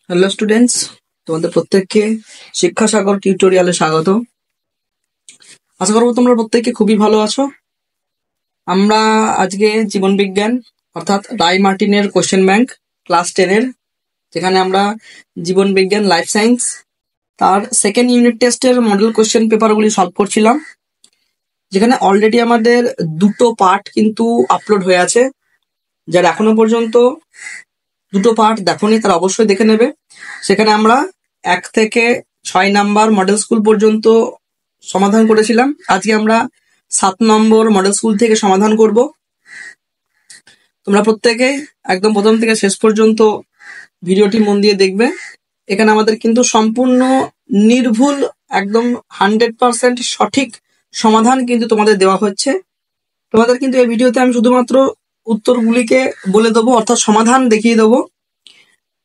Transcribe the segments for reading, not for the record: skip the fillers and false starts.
Hello students, তোমাদের প্রত্যেককে শিক্ষা সাগর টিউটোরিয়ালে স্বাগত। আশা করবো তোমরা প্রত্যেককে খুবই ভালো আছো। আমরা আজকে জীবন বিজ্ঞান অর্থাৎ রায় মার্টিনের কোশ্চেন ব্যাংক ক্লাস 10-এর, যেখানে আমরা জীবন বিজ্ঞান লাইফ সায়েন্স তার সেকেন্ড ইউনিট টেস্টের মডেল কোশ্চেন পেপারগুলি সলভ করছিলাম, যেখানে অলরেডি আমাদের দুটো পার্ট কিন্তু আপলোড হয়ে আছে। যারা এখনো পর্যন্ত দুটো পার্ট দেখোনি তারা অবশ্যই দেখে নেবে। সেখানে আমরা 1 থেকে 6 নাম্বার মডেল স্কুল পর্যন্ত সমাধান করেছিলাম। আজকে আমরা 7 নম্বর মডেল স্কুল থেকে সমাধান করব। তোমরা প্রত্যেকে একদম প্রথম থেকে শেষ পর্যন্ত ভিডিওটি মন দিয়ে দেখবে। এখানে আমাদের কিন্তু সম্পূর্ণ নির্ভুল, একদম 100% সঠিক সমাধান কিন্তু তোমাদের দেওয়া হচ্ছে। তোমাদের কিন্তু এই ভিডিওতে আমি শুধুমাত্র উত্তরগুলিকে বলে দেবো, অর্থাৎ সমাধান দেখিয়ে দেবো।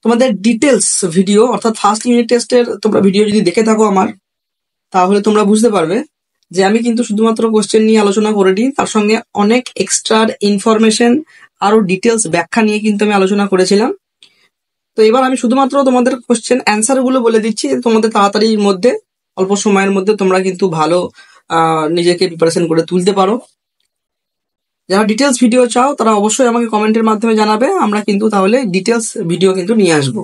তোমাদের ডিটেলস ভিডিও অর্থাৎ ফার্স্ট ইউনিট টেস্টের তোমরা ভিডিও যদি দেখে থাকো আমার, তাহলে তোমরা বুঝতে পারবে যে আমি কিন্তু শুধুমাত্র কোশ্চেন নিয়ে আলোচনা করিনি, তার সঙ্গে অনেক এক্সট্রা ইনফরমেশন আরো ডিটেলস ব্যাখ্যা নিয়ে কিন্তু আমি আলোচনা করেছিলাম। তো এবার আমি শুধুমাত্র তোমাদের কোশ্চেন অ্যান্সার গুলো বলে দিচ্ছি, তোমাদের তাড়াতাড়ির মধ্যে অল্প সময়ের মধ্যে তোমরা কিন্তু ভালো নিজেকে প্রিপারেশন করে তুলতে পারো। যারা ডিটেলস ভিডিও চাও তারা অবশ্যই আমাকে কমেন্টের মাধ্যমে জানাবে, আমরা কিন্তু তাহলে ডিটেলস ভিডিও কিন্তু নিয়ে আসবো।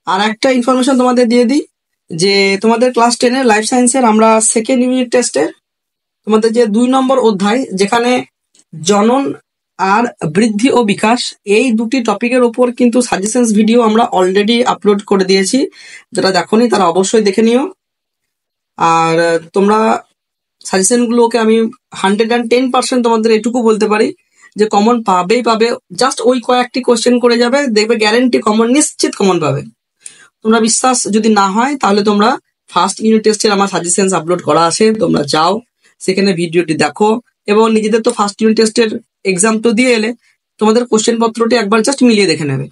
আর একটা ইনফরমেশন তোমাদের দিয়ে দিই যে তোমাদের ক্লাস 10-এর লাইফ সায়েন্সের আমরা সেকেন্ড ইউনিট টেস্টে তোমাদের যে 2 নম্বর অধ্যায়, যেখানে জনন আর বৃদ্ধি ও বিকাশ, এই দুটি টপিকের উপর কিন্তু সাজেশনস ভিডিও আমরা অলরেডি আপলোড করে দিয়েছি। যারা দেখোনি তারা অবশ্যই দেখে নিও। আর তোমরা সাজেশন গুলোকে আমি 110% তোমাদের এটুকু বলতে পারি যে কমন পাবেই পাবে। জাস্ট ওই কয়েকটি কোশ্চেন করে যাবে, দেখবে গ্যারেন্টি কমন, নিশ্চিত কমন পাবে। তোমরা বিশ্বাস যদি না হয় তাহলে তোমরা ফার্স্ট ইউনিট টেস্টের আমার সাজেশনস আপলোড করা আছে, তোমরা যাও সেখানে ভিডিওটি দেখো, এবং নিজেদের তো ফার্স্ট ইউনিট টেস্টের এক্সাম তো দিয়ে এলে, তোমাদের কোশ্চেন পত্রটি একবার জাস্ট মিলিয়ে দেখে নেবে।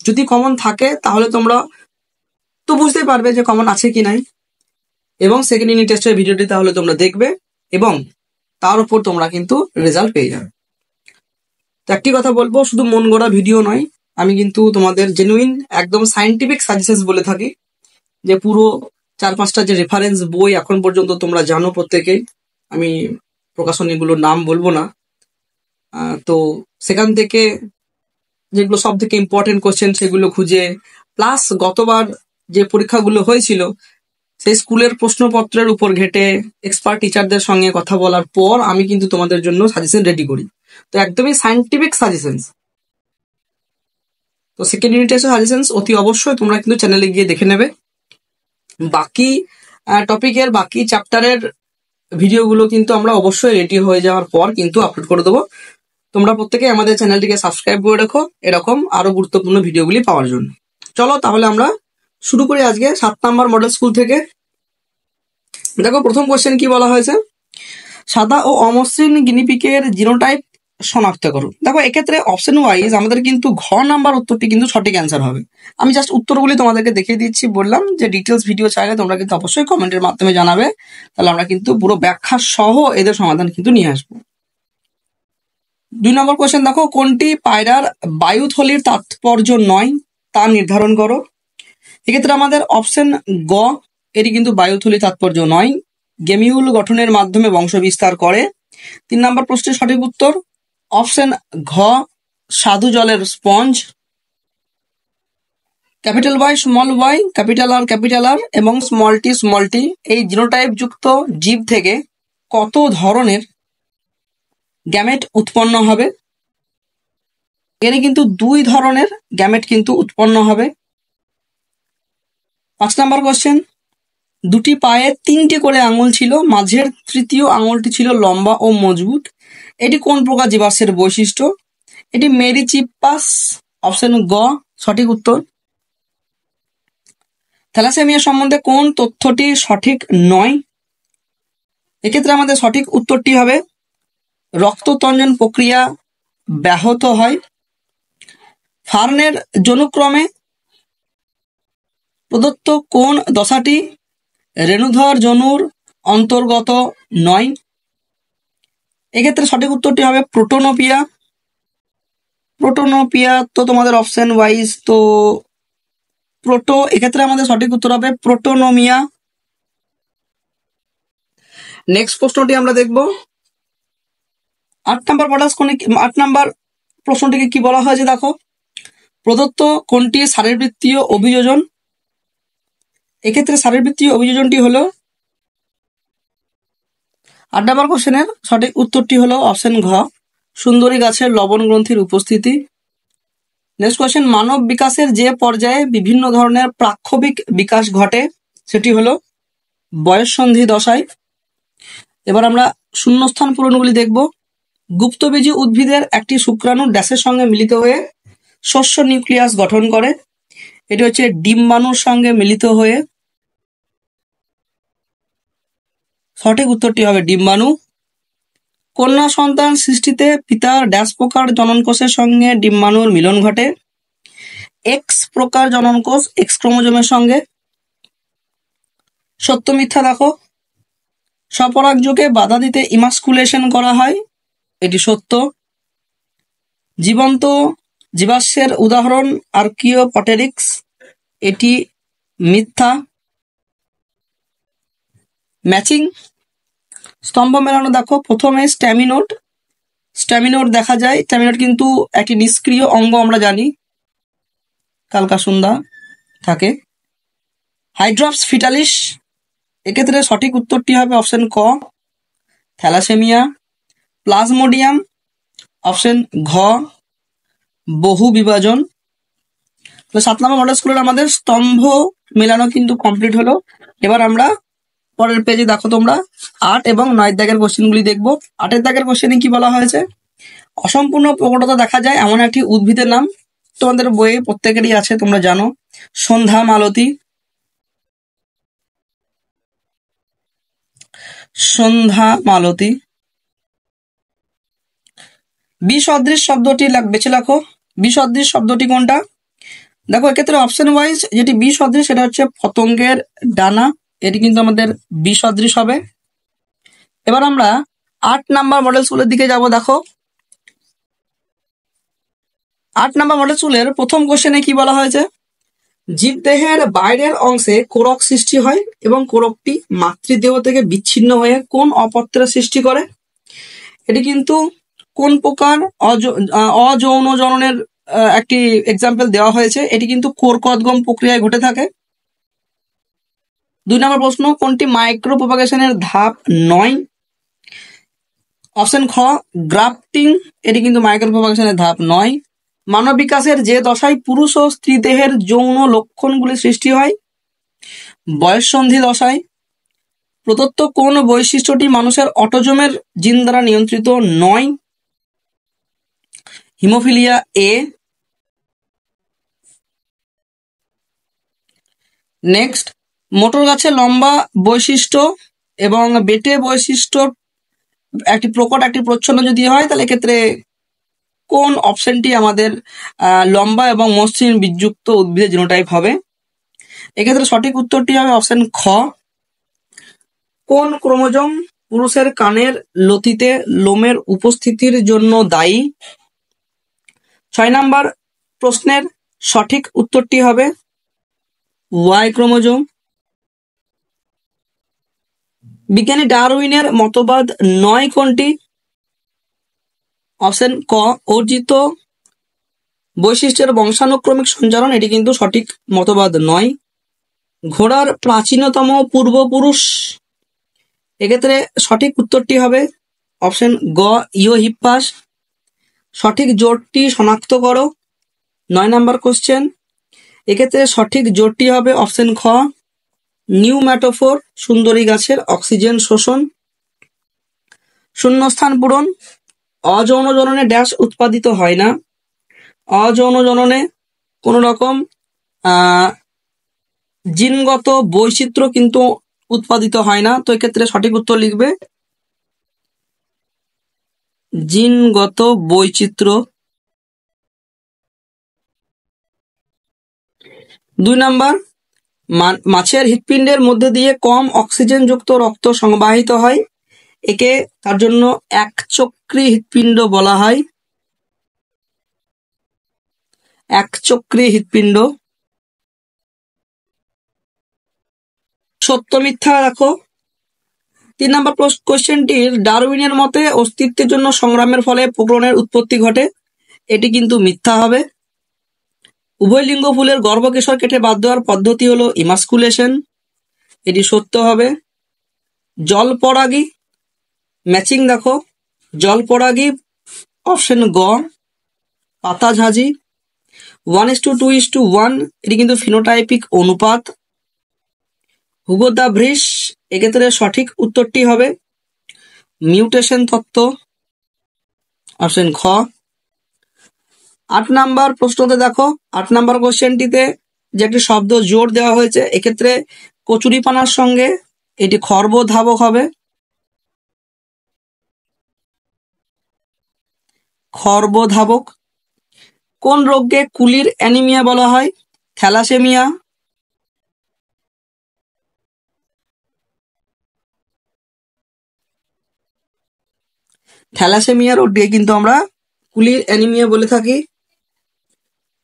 যদি কমন থাকে তাহলে তোমরা তো বুঝতেই পারবে যে কমন আছে কি নাই, এবং সেকেন্ড ইউনিট টেস্টের ভিডিওটি তাহলে তোমরা দেখবে এবং তার উপর তোমরা কিন্তু রেজাল্ট পেয়ে যাবে। তো একটি কথা বলবো, শুধু মন গড়া ভিডিও নয়, আমি কিন্তু তোমাদের জেনুইন একদম সায়েন্টিফিক সাজেশনস বলে থাকি। যে পুরো 4-5টা যে রেফারেন্স বই এখন পর্যন্ত তোমরা জানো প্রত্যেকেই, আমি প্রকাশনীগুলোর নাম বলবো না, তো সেখান থেকে যেগুলো সব থেকে ইম্পর্টেন্ট কোশ্চেন সেগুলো খুঁজে, প্লাস গতবার যে পরীক্ষাগুলো হয়েছিল সেই স্কুলের প্রশ্নপত্রের উপর ঘেটে এক্সপার্ট টিচারদের সঙ্গে কথা বলার পর আমি কিন্তু তোমাদের জন্য সাজেশন রেডি করি। তো একদমই সায়েন্টিফিক সাজেশনস। তো সেকেন্ড ইউনিট টেস্টের সাজেশনস অতি অবশ্যই তোমরা কিন্তু চ্যানেলে গিয়ে দেখে নেবে। বাকি টপিকের বাকি চ্যাপ্টারের ভিডিওগুলো কিন্তু আমরা অবশ্যই রেডি হয়ে যাওয়ার পর কিন্তু আপলোড করে দেবো। তোমরা প্রত্যেকে আমাদের চ্যানেলটিকে সাবস্ক্রাইব করে রেখো এরকম আরো গুরুত্বপূর্ণ ভিডিওগুলি পাওয়ার জন্য। চলো তাহলে আমরা শুরু করি আজকে 7 নম্বর মডেল স্কুল থেকে। দেখো প্রথম কোশ্চেন কি বলা হয়েছে, সাদা ও অমসৃণ গিনিপিকের জিনোটাইপ শনাক্ত করো। দেখো এক্ষেত্রে অপশন ওয়াইজ আমাদের কিন্তু ঘ নাম্বার উত্তরটি কিন্তু সঠিক অ্যান্সার হবে। আমি জাস্ট উত্তরগুলি তোমাদেরকে দেখিয়ে দিচ্ছি, বললাম যে ডিটেলস ভিডিও চাইলে তোমরা কিন্তু অবশ্যই কমেন্টের মাধ্যমে জানাবে, তাহলে আমরা কিন্তু পুরো ব্যাখ্যা সহ এদের সমাধান কিন্তু নিয়ে আসবো। 2 নম্বর কোশ্চেন দেখো, কোনটি পায়রার বায়ুথলির তাৎপর্য নয় তা নির্ধারণ করো। এক্ষেত্রে আমাদের অপশন গ, এটি কিন্তু বায়ুথলি তাৎপর্য নয়, গেমিউল গঠনের মাধ্যমে বংশ বিস্তার করে। 3 নম্বর প্রশ্নের সঠিক উত্তর অপশন ঘ, স্বাদু জলের sponge. Capital Y, small Y, capital R এবং স্মল টি এই জিনোটাইপ যুক্ত জীব থেকে কত ধরনের গ্যামেট উৎপন্ন হবে। এর কিন্তু 2 ধরনের গ্যামেট কিন্তু উৎপন্ন হবে। 5 নম্বর কোশ্চেন, দুটি পায়ে 3টি করে আঙুল ছিল, মাঝের তৃতীয় আঙুলটি ছিল লম্বা ও মজবুত। এটি কোন প্রকার জীবাশ্মের বৈশিষ্ট্য? এটি মেরিচিপাস। অপশন গ সঠিক উত্তর। থ্যালাসেমিয়া সম্বন্ধে কোন তথ্যটি সঠিক নয়? এক্ষেত্রে আমাদের সঠিক উত্তরটি হবে রক্ততঞ্জন প্রক্রিয়া ব্যাহত হয়। ফার্নের যৌনক্রমে প্রদত্ত কোন দশাটি রেণুধর যনুর অন্তর্গত নয়? এক্ষেত্রে সঠিক উত্তরটি হবে প্রোটোনোপিয়া। তো তোমাদের অপশন ওয়াইজ তো এক্ষেত্রে আমাদের সঠিক উত্তর হবে প্রোটোনোমিয়া। নেক্সট প্রশ্নটি আমরা দেখব 8 নাম্বার প্রশ্নটিকে কি বলা হয়েছে দেখো, প্রদত্ত কোনটি শারীরবৃত্তীয় অভিযোজন? এক্ষেত্রে শারীরবৃত্তীয় অভিযোজনটি হলো 8 নম্বর কোশ্চেনের সঠিক উত্তরটি হলো অপশন ঘ, সুন্দরী গাছের লবণ গ্রন্থির উপস্থিতি। নেক্সট কোশ্চেন, মানব বিকাশের যে পর্যায়ে বিভিন্ন ধরনের প্রাক্ষবিক বিকাশ ঘটে সেটি হলো বয়ঃসন্ধি দশায়। এবার আমরা শূন্যস্থান পূরণগুলি দেখব। গুপ্তবীজী উদ্ভিদের একটি শুক্রাণু ড্যাশের সঙ্গে মিলিত হয়ে শস্য নিউক্লিয়াস গঠন করে, এটি হচ্ছে ডিম্বাণুর সঙ্গে মিলিত হয়ে, সঠিক উত্তরটি হবে ডিম্বাণু। কন্যা সন্তান সৃষ্টিতে পিতার ড্যাশ প্রকার জননকোষের সঙ্গে ডিম্বাণুর মিলন ঘটে, এক্স প্রকার জননকোষ এক্স ক্রোমোজোমের সঙ্গে। সত্য মিথ্যা দেখো, স্বপরাগযোগে বাধা দিতে ইমাস্কুলেশন করা হয়, এটি সত্য। জীবন্ত জীবাশ্মের উদাহরণ আর্কিওপটেরিক্স, এটি মিথ্যা। ম্যাচিং স্তম্ভ মেলানো দেখো, প্রথমে স্ট্যামিনোড দেখা যায়, স্ট্যামিনোড কিন্তু একটি নিষ্ক্রিয় অঙ্গ আমরা জানি, কালকাসুন্দা থাকে। হাইড্রপস ফিটালিস, এক্ষেত্রে সঠিক উত্তরটি হবে অপশন ক, থ্যালাসেমিয়া। প্লাজমোডিয়াম, অপশন ঘ, বহু বিভাজন। 7 নম্বর মডেল স্কুলের আমাদের স্তম্ভ মেলানো কিন্তু কমপ্লিট হলো। এবার আমরা পরের পেজে দেখো তোমরা 8 এবং 9 দাগের কোশ্চেনগুলি দেখবো। 8 দাগের কোশ্চেনে কি বলা হয়েছে, অসম্পূর্ণ প্রকটতা দেখা যায় এমন একটি উদ্ভিদের নাম। তোমাদের বইয়ে প্রত্যেকেরই আছে, তোমরা জানো, সন্ধ্যা মালতী। সন্ধ্যা মালতী। বিসদৃশ শব্দটি বেছে রাখো, বিসদৃশ শব্দটি কোনটা? দেখো এক্ষেত্রে অপশন ওয়াইজ যেটি বিসদৃশ সেটা হচ্ছে পতঙ্গের ডানা, এটি কিন্তু আমাদের বিসদৃশ হবে। এবার আমরা 8 নাম্বার মডেল স্কুলের দিকে যাব। দেখো 8 নাম্বার মডেল স্কুলের প্রথম কোশ্চেনে কি বলা হয়েছে, জীবদেহের বাইরের অংশে কোরক সৃষ্টি হয় এবং কোরকটি মাতৃদেহ থেকে বিচ্ছিন্ন হয়ে কোন অপত্রের সৃষ্টি করে? এটি কিন্তু কোন প্রকার অযৌন জননের একটি এক্সাম্পল দেওয়া হয়েছে, এটি কিন্তু কোরকোদ্গম প্রক্রিয়ায় ঘটে থাকে। 2 নম্বর প্রশ্ন, কোনটি মাইক্রো প্রপাগেশনের ধাপ 9? অপশন খ, গ্রাফটিং, এটি কিন্তু মাইক্রো প্রপাগেশনের ধাপ 9। মানব বিকাশের যে দশায় পুরুষ ও স্ত্রী দেহের যৌন লক্ষণগুলি সৃষ্টি হয়, বয়ঃসন্ধি দশায়। প্রদত্ত কোন বৈশিষ্ট্যটি মানুষের অটোজোমের জিন দ্বারা নিয়ন্ত্রিত নয়? হিমোফিলিয়া এ। নেক্সট, মোটর গাছের লম্বা বৈশিষ্ট্য এবং বেটে বৈশিষ্ট্য একটি প্রকট একটি প্রচ্ছন্ন যদি হয়, তাহলে এক্ষেত্রে কোন অপশনটি আমাদের লম্বা এবং মসৃণ বীজযুক্ত উদ্ভিদের জিনোটাইপ হবে? এক্ষেত্রে সঠিক উত্তরটি হবে অপশন খ। কোন ক্রোমোজোম পুরুষের কানের লতিতে লোমের উপস্থিতির জন্য দায়ী? 6 নাম্বার প্রশ্নের সঠিক উত্তরটি হবে ওয়াই ক্রোমোজোম। বিজ্ঞানী ডারউইনের মতবাদ নয় কোনটি? অপশন ক, অর্জিত বৈশিষ্ট্যের বংশানুক্রমিক সঞ্চারণ, এটি কিন্তু সঠিক মতবাদ নয়। ঘোড়ার প্রাচীনতম পূর্বপুরুষ, এক্ষেত্রে সঠিক উত্তরটি হবে অপশন গ, ইওহিপ্পাস। সঠিক জোটটি শনাক্ত করো। 9 নাম্বার কোশ্চেন, এক্ষেত্রে সঠিক জোটটি হবে অপশন খ, নিউম্যাটোফোর, সুন্দরী গাছের অক্সিজেন শোষণ। শূন্যস্থান পূরণ, অযৌন জননে ড্যাশ উৎপাদিত হয় না। অযৌন জননে কোন রকম জিনগত বৈচিত্র্য কিন্তু উৎপাদিত হয় না, তো এক্ষেত্রে সঠিক উত্তর লিখবে জিনগত বৈচিত্র্য। 2 নাম্বার, মাছের হৃৎপিণ্ডের মধ্যে দিয়ে কম অক্সিজেন যুক্ত রক্ত সংবাহিত হয়, একে তার জন্য একচক্রী হৃৎপিণ্ড বলা হয়। একচক্রী হৃৎপিণ্ড। সত্য মিথ্যা দেখো। 3 নম্বর কোশ্চেনটির ডারউইনের মতে অস্তিত্বের জন্য সংগ্রামের ফলে প্রকরণের উৎপত্তি ঘটে, এটি কিন্তু মিথ্যা হবে। উভয় লিঙ্গ ফুলের গর্ভকেশর কেটে বাদ দেওয়ার পদ্ধতি হলো ইমাস্কুলেশন, এটি সত্য হবে। জলপরাগী ম্যাচিং দেখো, জলপরাগী অপশন গ। পাতা ঝাঁঝি 1:2:1, এটি কিন্তু ফিনোটাইপিক অনুপাত। হুগো দা ভ্রিস, এক্ষেত্রে সঠিক উত্তরটি হবে মিউটেশন তত্ত্ব, অপশন খ। 8 নাম্বার প্রশ্নতে দেখো, 8 নাম্বার কোশ্চেনটিতে যে একটি শব্দ জোর দেওয়া হয়েছে, এক্ষেত্রে কচুরিপানার সঙ্গে এটি খর্বধাবক হবে। খর্বধাবক। কোন রোগকে কুলির অ্যানিমিয়া বলা হয়? থ্যালাসেমিয়া। থ্যালাসেমিয়া রোগকে কিন্তু আমরা কুলির অ্যানিমিয়া বলে থাকি।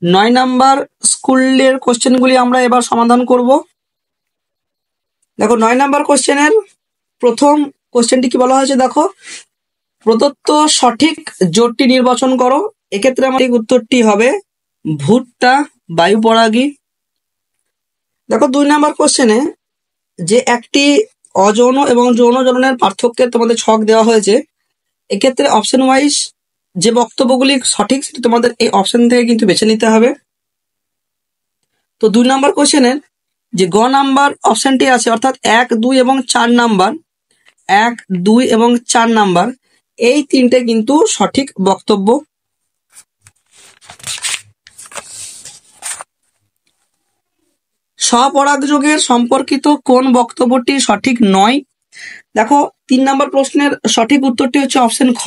9 নাম্বার স্কুলের কোশ্চেনগুলি আমরা এবার সমাধান করব। দেখো 9 নাম্বার কোশ্চেনের প্রথম কোশ্চেনটি কি বলা হয়েছে দেখো, প্রদত্ত সঠিক জোটটি নির্বাচন করো। এক্ষেত্রে আমাদের উত্তরটি হবে ভুট্টা বায়ুপরাগী। দেখো 2 নাম্বার কোশ্চেনে যে একটি অযৌন এবং যৌন জ্বলনের পার্থক্যের তোমাদের ছক দেওয়া হয়েছে, এক্ষেত্রে অপশন ওয়াইজ যে বক্তব্যগুলি সঠিক সেটি তোমাদের এই অপশন থেকে কিন্তু বেছে নিতে হবে। তো 2 নাম্বার কোশ্চেনের যে গ নাম্বার অপশনটি আছে, অর্থাৎ 1, 2 এবং 4 নাম্বার, 1, 2 এবং 4 নাম্বার, এই তিনটে কিন্তু সঠিক বক্তব্য। স্বপরাগযোগের সম্পর্কিত কোন বক্তব্যটি সঠিক নয়? দেখো 3 নাম্বার প্রশ্নের সঠিক উত্তরটি হচ্ছে অপশন খ।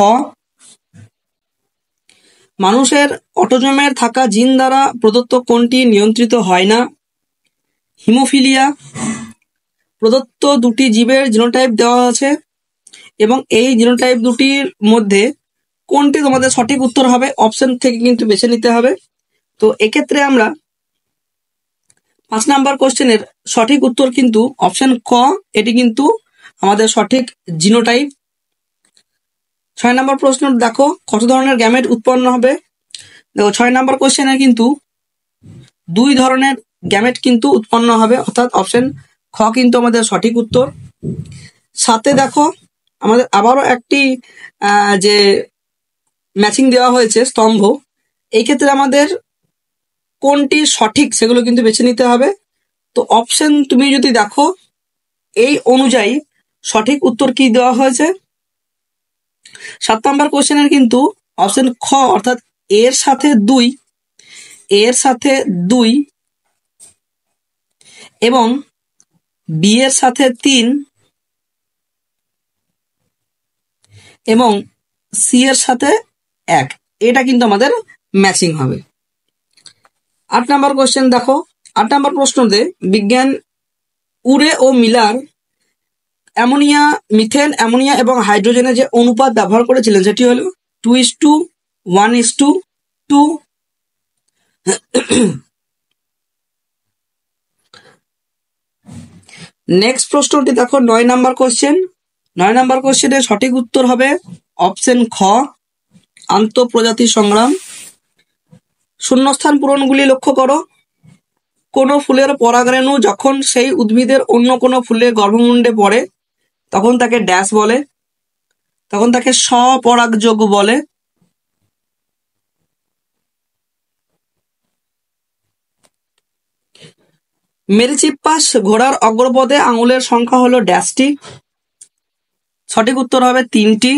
মানুষের অটোজোমের থাকা জিন দ্বারা প্রদত্ত কোনটি নিয়ন্ত্রিত হয় না? হিমোফিলিয়া। প্রদত্ত দুটি জীবের জিনোটাইপ দেওয়া আছে এবং এই জিনোটাইপ দুটির মধ্যে কোনটি তোমাদের সঠিক উত্তর হবে, অপশন থেকে কিন্তু বেছে নিতে হবে। তো এক্ষেত্রে আমরা 5 নাম্বার কোশ্চেনের সঠিক উত্তর কিন্তু অপশন ক, এটি কিন্তু আমাদের সঠিক জিনোটাইপ। 6 নাম্বার প্রশ্ন দেখো, কত ধরনের গ্যামেট উৎপন্ন হবে? দেখো 6 নাম্বার কোশ্চেনে কিন্তু 2 ধরনের গ্যামেট কিন্তু উৎপন্ন হবে, অর্থাৎ অপশন খ কিন্তু আমাদের সঠিক উত্তর। সাথে দেখো আমাদের আবারও একটি যে ম্যাচিং দেওয়া হয়েছে স্তম্ভ, এই ক্ষেত্রে আমাদের কোনটি সঠিক সেগুলো কিন্তু বেছে নিতে হবে। তো অপশন তুমি যদি দেখো এই অনুযায়ী সঠিক উত্তর কি দেওয়া হয়েছে, 7 নাম্বার কোশ্চেনের কিন্তু অপশন খ, অর্থাৎ এর সাথে 2, এর সাথে 2 এবং বি এর সাথে 3 এবং সি এর সাথে 1, এটা কিন্তু আমাদের ম্যাচিং হবে। 8 নাম্বার কোশ্চেন দেখো, 8 নাম্বার প্রশ্নতে বিজ্ঞান উরে ও মিলার অ্যামোনিয়া, মিথেন, অ্যামোনিয়া এবং হাইড্রোজেনের যে অনুপাত ব্যবহার করেছিলেন সেটি হলো 2:1:2। নেক্সট প্রশ্নটি দেখো 9 নাম্বার কোশ্চেন। 9 নাম্বার কোশ্চেনের সঠিক উত্তর হবে অপশন খ, আন্তঃপ্রজাতি সংগ্রাম। শূন্যস্থান পূরণগুলি লক্ষ্য করো। কোন ফুলের পরাগরেণু যখন সেই উদ্ভিদের অন্য কোনো ফুলের গর্ভমুণ্ডে পড়ে তখন তাকে ড্যাশ বলে? তখন তাকে স্বপরাগযোগ বলে। মেরিচিপ্পাস ঘোড়ার অগ্রপদে আঙুলের সংখ্যা হলো ড্যাশটি? সঠিক উত্তর হবে 3টি।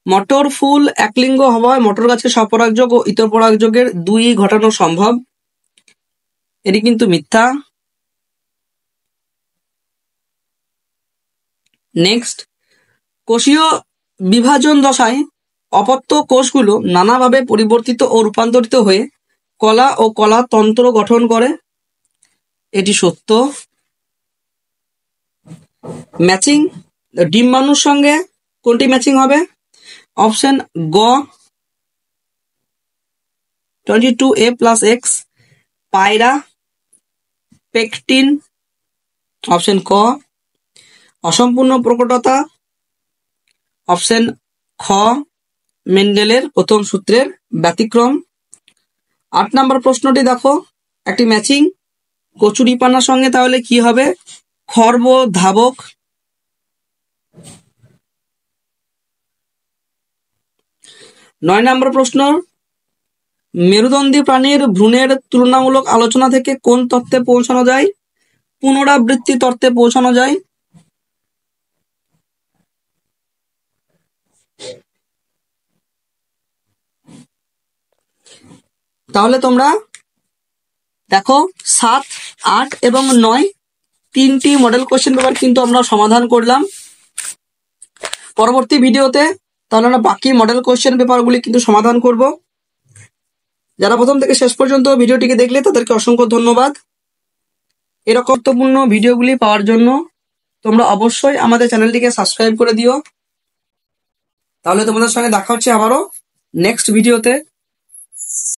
মটর ফুল একলিঙ্গ হওয়ায় মটর গাছে স্বপরাগযোগ ও ইতর পরাগযোগের 2 ঘটানো সম্ভব, এটি কিন্তু মিথ্যা। নেক্সট, কোষীয় বিভাজন দশায় অপত্য কোষগুলো নানাভাবে পরিবর্তিত ও রূপান্তরিত হয়ে কলা ও কলাতন্ত্র গঠন করে, এটি সত্য। ম্যাচিং, ডিম্বাণুর সঙ্গে কোনটি ম্যাচিং হবে? অপশন গ, 22A+X, পায়রা, পেকটিন, অপশন ক অসম্পূর্ণ প্রকটতা, অপশন খ মেন্ডেলের প্রথম সূত্রের ব্যতিক্রম। 8 নম্বর প্রশ্নটি দেখো, একটি ম্যাচিং কচুরিপানার সঙ্গে তাহলে কি হবে? খর্ব ধাবক। 9 নম্বর প্রশ্ন, মেরুদণ্ডী প্রাণীর ভ্রূণের তুলনামূলক আলোচনা থেকে কোন তত্ত্বে পৌঁছানো যায়? পুনরাবৃত্তি তত্ত্বে পৌঁছানো যায়। তাহলে তোমরা দেখো 7, 8 এবং 9 তিনটি মডেল কোশ্চেন পেপার কিন্তু আমরা সমাধান করলাম। পরবর্তী ভিডিওতে তাহলে আমরা বাকি মডেল কোশ্চেন পেপারগুলি কিন্তু সমাধান করব। যারা প্রথম থেকে শেষ পর্যন্ত ভিডিওটিকে দেখলে তাদেরকে অসংখ্য ধন্যবাদ। এরকম গুরুত্বপূর্ণ ভিডিওগুলি পাওয়ার জন্য তোমরা অবশ্যই আমাদের চ্যানেলটিকে সাবস্ক্রাইব করে দিও। তাহলে তোমাদের সঙ্গে দেখা হচ্ছে আবারও নেক্সট ভিডিওতে।